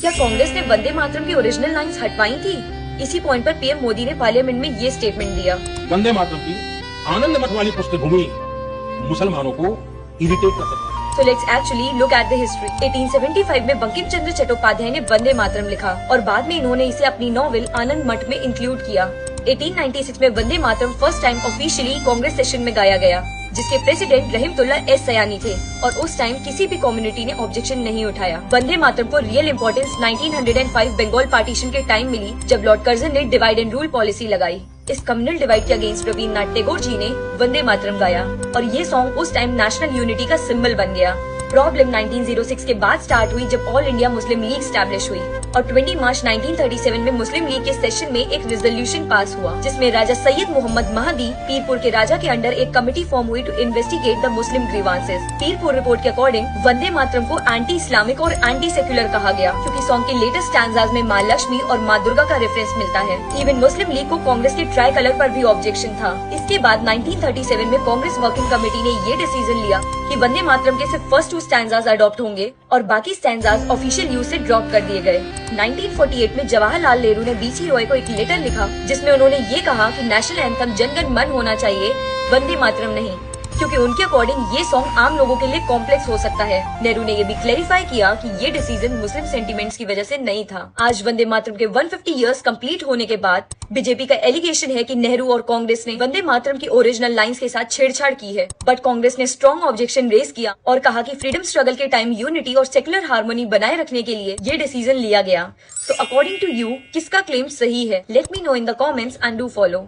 क्या कांग्रेस ने वंदे मातरम की ओरिजिनल लाइंस हटवाई थी? इसी पॉइंट पर पीएम मोदी ने पार्लियामेंट में ये स्टेटमेंट दिया। वंदे मातरम की आनंद मठ वाली पृष्ठभूमि मुसलमानों को इरिटेट कर सकती है। So let's actually look at the history. 1875 में बंकिम चंद्र चट्टोपाध्याय ने वंदे मातरम लिखा और बाद में इन्होंने इसे अपनी नॉवेल आनंद मठ में इंक्लूड किया। 1896 में Vande Mataram first time officially Congress session में गाया गया, जिसके प्रेसिडेंट रहीमतुल्ला एस सयानी थे और उस टाइम किसी भी कम्युनिटी ने ऑब्जेक्शन नहीं उठाया। वंदे मातरम को रियल इम्पोर्टेंस 1905 बंगाल पार्टीशन के टाइम मिली, जब लॉर्ड कर्जन ने डिवाइड एंड रूल पॉलिसी लगाई। इस कम्युनल डिवाइड के अगेंस्ट रवींद्रनाथ टैगोर जी ने वंदे मातरम गाया और ये सॉन्ग उस टाइम नेशनल यूनिटी का सिंबल बन गया। प्रॉब्लम 1906 के बाद स्टार्ट हुई, जब all India Muslim league establish हुई और 20 मार्च 1937 में मुस्लिम लीग के सेशन में एक रेजोल्यूशन पास हुआ, जिसमें राजा सैयद मोहम्मद महदी पीरपुर के राजा के अंडर एक कमेटी फॉर्म हुई to investigate the Muslim grievances. Pirpur report के अकॉर्डिंग वंदे मातरम को एंटी इस्लामिक और एंटी सेक्युलर कहा गया, क्योंकि सॉन्ग के लेटेस्ट स्टैंजाज में माँ लक्ष्मी और माँ दुर्गा का रेफरेंस मिलता है। इवन मुस्लिम लीग को कांग्रेस के ट्राई कलर पर भी ऑब्जेक्शन था। इसके बाद 1937 में कांग्रेस वर्किंग कमेटी ने ये डिसीजन लिया कि वंदे मातरम के सिर्फ फर्स्ट 2 स्टैंजाज अडॉप्ट होंगे और बाकी स्टैंजाज ऑफिशियल यूज से ड्रॉप कर दिए गए। 1948 में जवाहरलाल नेहरू ने बीसी रॉय को एक लेटर लिखा, जिसमें उन्होंने ये कहा कि नेशनल एंथम जन गण मन होना चाहिए, वंदे मातरम नहीं, क्योंकि उनके अकॉर्डिंग ये सॉन्ग आम लोगों के लिए कॉम्प्लेक्स हो सकता है। नेहरू ने ये भी क्लैरिफाई किया कि ये डिसीजन मुस्लिम सेंटिमेंट्स की वजह से नहीं था। आज वंदे मातरम के 150 इयर्स कंप्लीट होने के बाद बीजेपी का एलिगेशन है कि नेहरू और कांग्रेस ने वंदे मातरम की ओरिजिनल लाइंस के साथ छेड़छाड़ की है, बट कांग्रेस ने स्ट्रॉन्ग ऑब्जेक्शन रेज किया और कहा कि फ्रीडम स्ट्रगल के टाइम यूनिटी और सेक्युलर हार्मोनी बनाए रखने के लिए ये डिसीजन लिया गया। तो अकॉर्डिंग टू यू किसका क्लेम सही है? Let me know in the comments and do follow.